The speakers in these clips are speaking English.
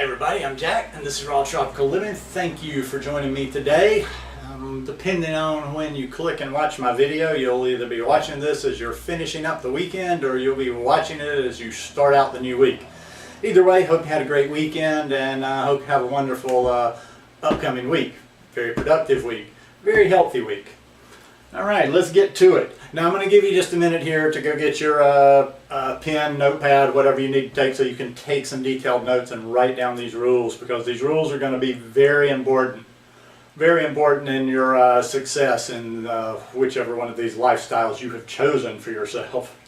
Hi everybody, I'm Jack and this is Raw Tropical Living. Thank you for joining me today. Depending on when you click and watch my video, you'll either be watching this as you're finishing up the weekend or you'll be watching it as you start out the new week. Either way, hope you had a great weekend and I hope you have a wonderful upcoming week. Very productive week, very healthy week. Alright, let's get to it. Now I'm going to give you just a minute here to go get your pen, notepad, whatever you need to take so you can take some detailed notes and write down these rules, because these rules are going to be very important in your success in whichever one of these lifestyles you have chosen for yourself.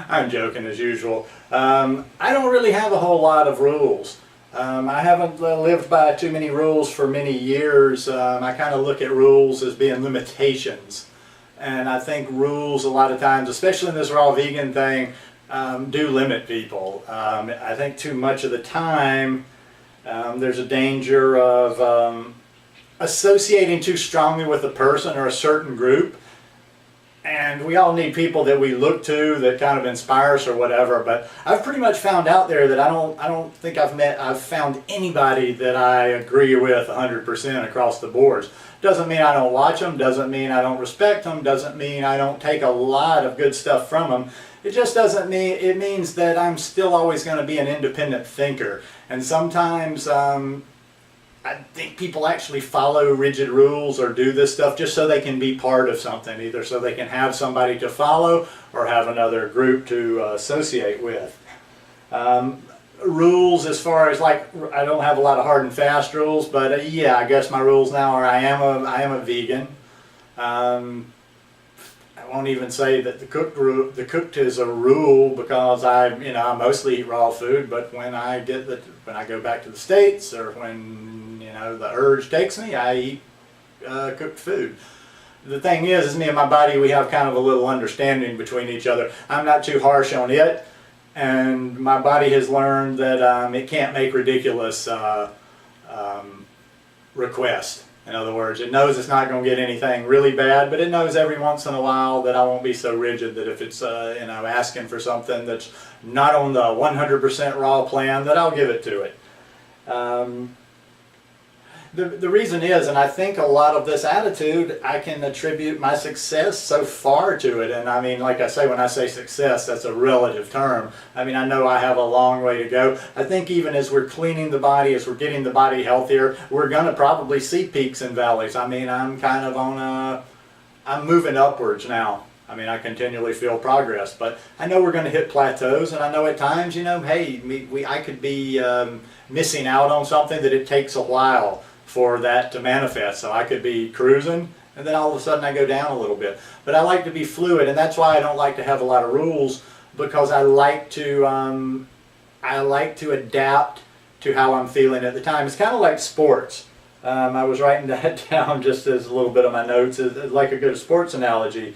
I'm joking as usual. I don't really have a whole lot of rules. I haven't lived by too many rules for many years. I kind of look at rules as being limitations. And I think rules a lot of times, especially in this raw vegan thing, do limit people. I think too much of the time there's a danger of associating too strongly with a person or a certain group. And we all need people that we look to that kind of inspire us or whatever, but I've pretty much found out there that I don't think I've found anybody that I agree with 100% across the boards. Doesn't mean I don't watch them, doesn't mean I don't respect them, doesn't mean I don't take a lot of good stuff from them. It just doesn't mean, it means that I'm still always going to be an independent thinker. And sometimes I think people actually follow rigid rules or do this stuff just so they can be part of something, either so they can have somebody to follow or have another group to associate with. Rules as far as, like, I don't have a lot of hard and fast rules, but yeah, I guess my rules now are I am a vegan. I won't even say that the cooked is a rule, because I mostly eat raw food, but when I go back to the States, or when the urge takes me, I eat cooked food. The thing is me and my body, we have kind of a little understanding between each other. I'm not too harsh on it, and my body has learned that it can't make ridiculous requests. In other words, it knows it's not going to get anything really bad, but it knows every once in a while that I won't be so rigid that if it's asking for something that's not on the 100% raw plan, that I'll give it to it. The reason is, and I think a lot of this attitude, I can attribute my success so far to it. And I mean, like I say, when I say success, that's a relative term. I mean, I know I have a long way to go. I think even as we're cleaning the body, as we're getting the body healthier, we're going to probably see peaks and valleys. I mean, I'm kind of I'm moving upwards now. I mean, I continually feel progress, but I know we're going to hit plateaus, and I know at times, hey, I could be missing out on something that it takes a while for that to manifest. So I could be cruising and then all of a sudden I go down a little bit. But I like to be fluid, and that's why I don't like to have a lot of rules, because I like to adapt to how I'm feeling at the time. It's kind of like sports. I was writing that down just as a little bit of my notes, as like a good sports analogy.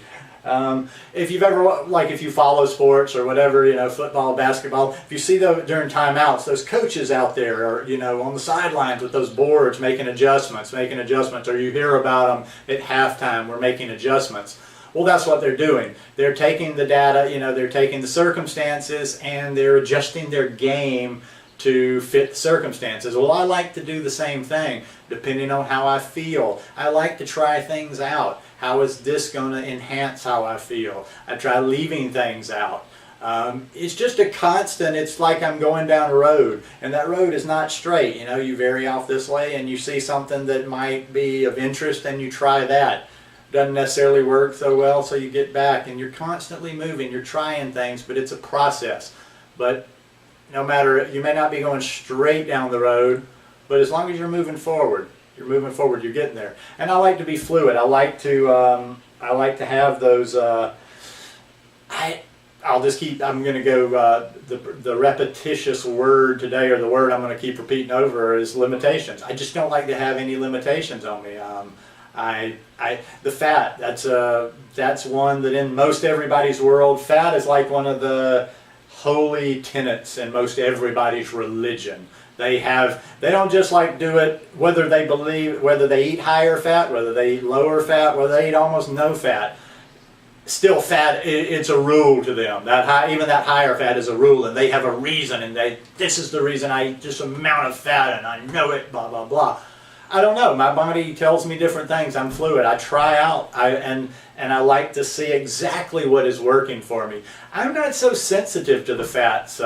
If you've ever, like if you follow sports or whatever, football, basketball, if you see those during timeouts, those coaches out there are, on the sidelines with those boards making adjustments, or you hear about them at halftime, we're making adjustments. Well, that's what they're doing. They're taking the data, they're taking the circumstances and they're adjusting their game to fit the circumstances. Well, I like to do the same thing, depending on how I feel. I like to try things out. How is this going to enhance how I feel? I try leaving things out. It's just a constant. It's like I'm going down a road, and that road is not straight. You vary off this way, and you see something that might be of interest, and you try that. Doesn't necessarily work so well, so you get back, and you're constantly moving. You're trying things, but it's a process. But no matter, you may not be going straight down the road, but as long as you're moving forward, you're getting there. And I like to be fluid. I like to have those. I'm going to go. The repetitious word today, or the word I'm going to keep repeating over, is limitations. I just don't like to have any limitations on me. The fat. That's one that in most everybody's world, fat is like one of the holy tenets in most everybody's religion. They don't just like do it whether they eat higher fat, whether they eat lower fat, whether they eat almost no fat. still fat, it's a rule to them. That high, even that higher fat is a rule, and they have a reason, and this is the reason I eat this amount of fat, and I know it, blah, blah, blah. I don't know. My body tells me different things. I'm fluid. I try out, and I like to see exactly what is working for me. I'm not so sensitive to the fats.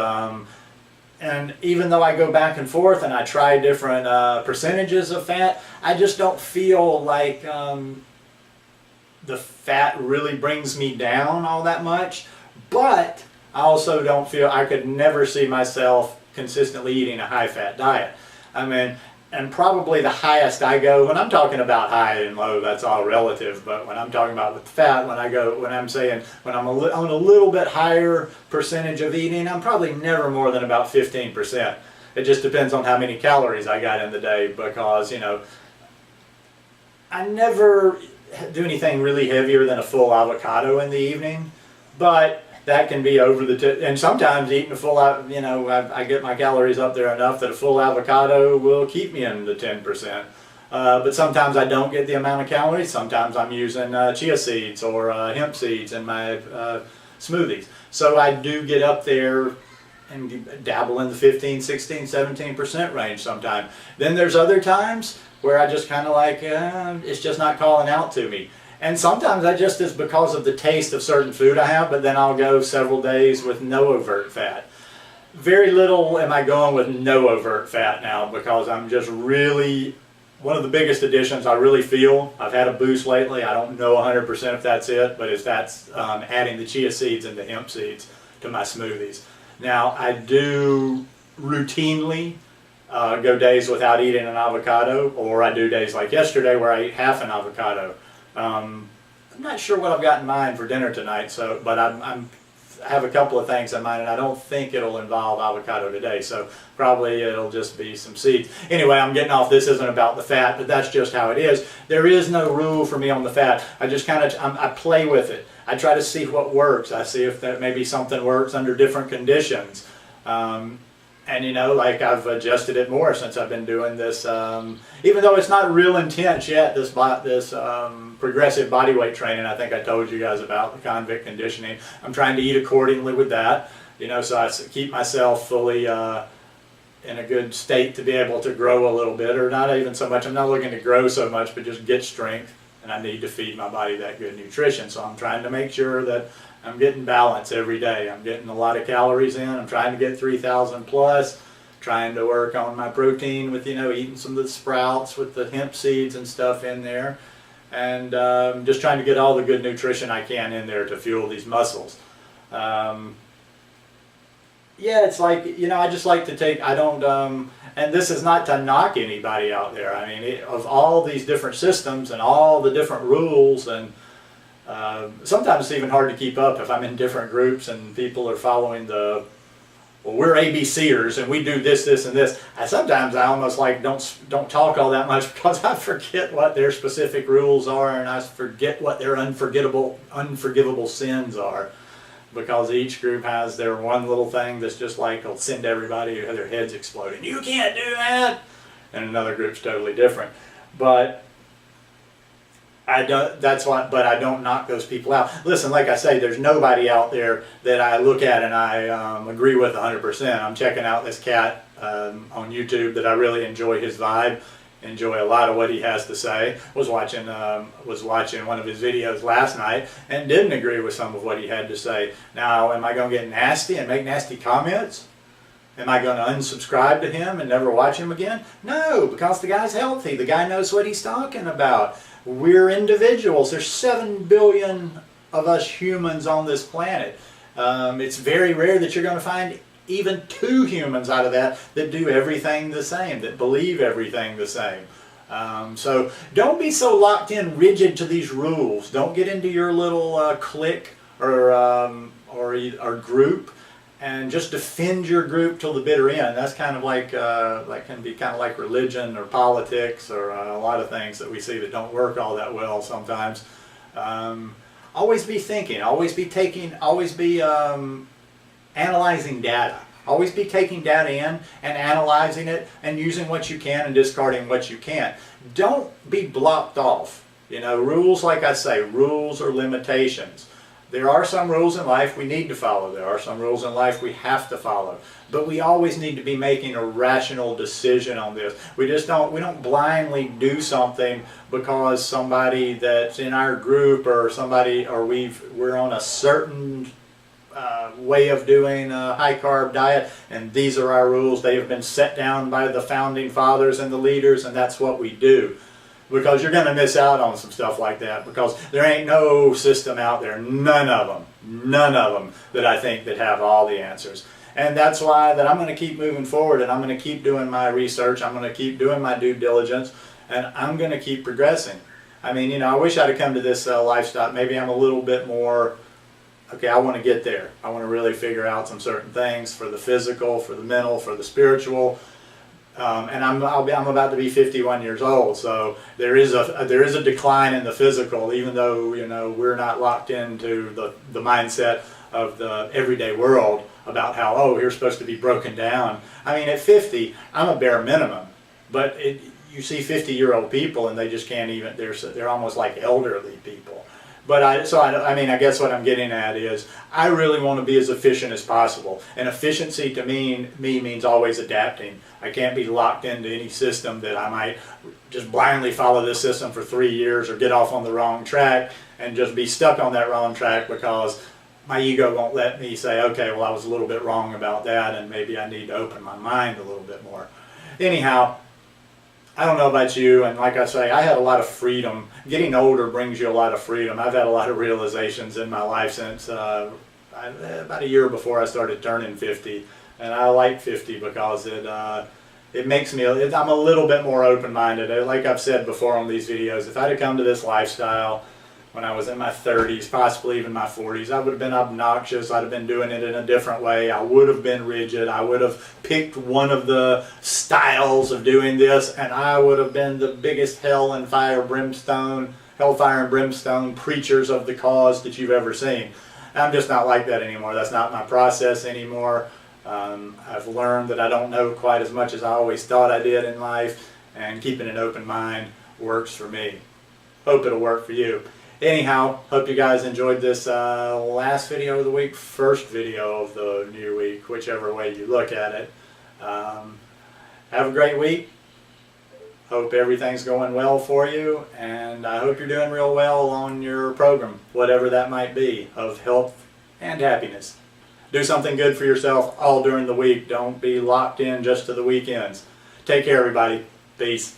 And even though I go back and forth and I try different percentages of fat, I just don't feel like the fat really brings me down all that much. But I also don't feel, I could never see myself consistently eating a high-fat diet. I mean, and probably the highest I go, when I'm talking about high and low, that's all relative, but when I'm talking about with fat, when I'm saying, when I'm on a little bit higher percentage of eating, I'm probably never more than about 15%. It just depends on how many calories I got in the day, because, you know, I never do anything really heavier than a full avocado in the evening, but that can be over the tip. And sometimes eating a full, you know, I get my calories up there enough that a full avocado will keep me in the 10%. But sometimes I don't get the amount of calories. Sometimes I'm using chia seeds or hemp seeds in my smoothies. So I do get up there and dabble in the 15, 16, 17% range sometimes. Then there's other times where I just kind of like, it's just not calling out to me. And sometimes that just is because of the taste of certain food I have, but then I'll go several days with no overt fat. Very little am I going with no overt fat now, because I'm just really, one of the biggest additions I really feel, I've had a boost lately, I don't know 100% if that's it, but that's adding the chia seeds and the hemp seeds to my smoothies. Now I do routinely go days without eating an avocado, or I do days like yesterday where I ate half an avocado. I'm not sure what I've got in mind for dinner tonight, but I have a couple of things in mind, and I don't think it'll involve avocado today, so probably it'll just be some seeds. Anyway, I'm getting off. This isn't about the fat, but that's just how it is. There is no rule for me on the fat. I just kind of, I play with it. I try to see what works. I see if that maybe something works under different conditions. And you know, like I've adjusted it more since I've been doing this, even though it's not real intense yet, this progressive body weight training I think I told you guys about, the convict conditioning. I'm trying to eat accordingly with that, you know, so I keep myself fully in a good state to be able to grow a little bit, or not even so much, I'm not looking to grow so much, but just get strength, and I need to feed my body that good nutrition, so I'm trying to make sure that I'm getting balance every day. I'm getting a lot of calories in. I'm trying to get 3,000 plus. Trying to work on my protein with, you know, eating some of the sprouts with the hemp seeds and stuff in there. And just trying to get all the good nutrition I can in there to fuel these muscles. Yeah, it's like, you know, I just like to take, I don't, and this is not to knock anybody out there. I mean, of all these different systems and all the different rules, and sometimes it's even hard to keep up if I'm in different groups and people are following the, well, we're ABCers and we do this, this, and this. Sometimes I almost like don't talk all that much, because I forget what their specific rules are, and I forget what their unforgivable sins are, because each group has their one little thing that's just like, will send everybody their heads exploding. You can't do that! And another group's totally different. But I don't knock those people out. Listen, like I say, there's nobody out there that I look at and I agree with 100%. I'm checking out this cat on YouTube that I really enjoy his vibe, enjoy a lot of what he has to say. Was watching one of his videos last night and didn't agree with some of what he had to say. Now, am I going to get nasty and make nasty comments? Am I going to unsubscribe to him and never watch him again? No, because the guy's healthy. The guy knows what he's talking about. We're individuals. There's 7 billion of us humans on this planet. It's very rare that you're going to find even 2 humans out of that do everything the same, that believe everything the same. So don't be so locked in, rigid to these rules. Don't get into your little clique or group and just defend your group till the bitter end. That's kind of like, can be kind of like religion or politics or a lot of things that we see that don't work all that well sometimes. Always be thinking, always be analyzing data. Always be taking data in and analyzing it and using what you can and discarding what you can't. Don't be blocked off. You know, rules, like I say, rules are limitations. There are some rules in life we need to follow. There are some rules in life we have to follow. But we always need to be making a rational decision on this. We don't blindly do something because somebody that's in our group or we're on a certain way of doing a high carb diet, and these are our rules. They have been set down by the founding fathers and the leaders, and that's what we do. Because you're going to miss out on some stuff like that, because there ain't no system out there, none of them that I think that have all the answers. And that's why that I'm going to keep moving forward, and I'm going to keep doing my research, I'm going to keep doing my due diligence, and I'm going to keep progressing. I mean, you know, I wish I'd have come to this lifestyle. Maybe I'm a little bit more, okay, I want to get there. I want to really figure out some certain things for the physical, for the mental, for the spiritual. And I'm about to be 51 years old, so there is a decline in the physical, even though, you know, we're not locked into the mindset of the everyday world about how, oh, you're supposed to be broken down. I mean, at 50, I'm a bare minimum, but you see 50-year-old people and they just can't even. They're almost like elderly people. But I mean, I guess what I'm getting at is I really want to be as efficient as possible. And efficiency to me means always adapting. I can't be locked into any system that I might just blindly follow this system for 3 years or get off on the wrong track and just be stuck on that wrong track because my ego won't let me say, okay, well, I was a little bit wrong about that and maybe I need to open my mind a little bit more. Anyhow, I don't know about you, and like I say, I had a lot of freedom. Getting older brings you a lot of freedom. I've had a lot of realizations in my life since about a year before I started turning 50, and I like 50 because it makes me, I'm a little bit more open-minded. Like I've said before on these videos, if I'd have come to this lifestyle when I was in my 30s, possibly even my 40s, I would have been obnoxious. I'd have been doing it in a different way. I would have been rigid. I would have picked one of the styles of doing this, and I would have been the biggest hellfire and brimstone preachers of the cause that you've ever seen. I'm just not like that anymore. That's not my process anymore. I've learned that I don't know quite as much as I always thought I did in life, and keeping an open mind works for me. Hope it'll work for you. Anyhow, hope you guys enjoyed this last video of the week, first video of the new week, whichever way you look at it. Have a great week. Hope everything's going well for you, and I hope you're doing real well on your program, whatever that might be, of health and happiness. Do something good for yourself all during the week. Don't be locked in just to the weekends. Take care, everybody. Peace.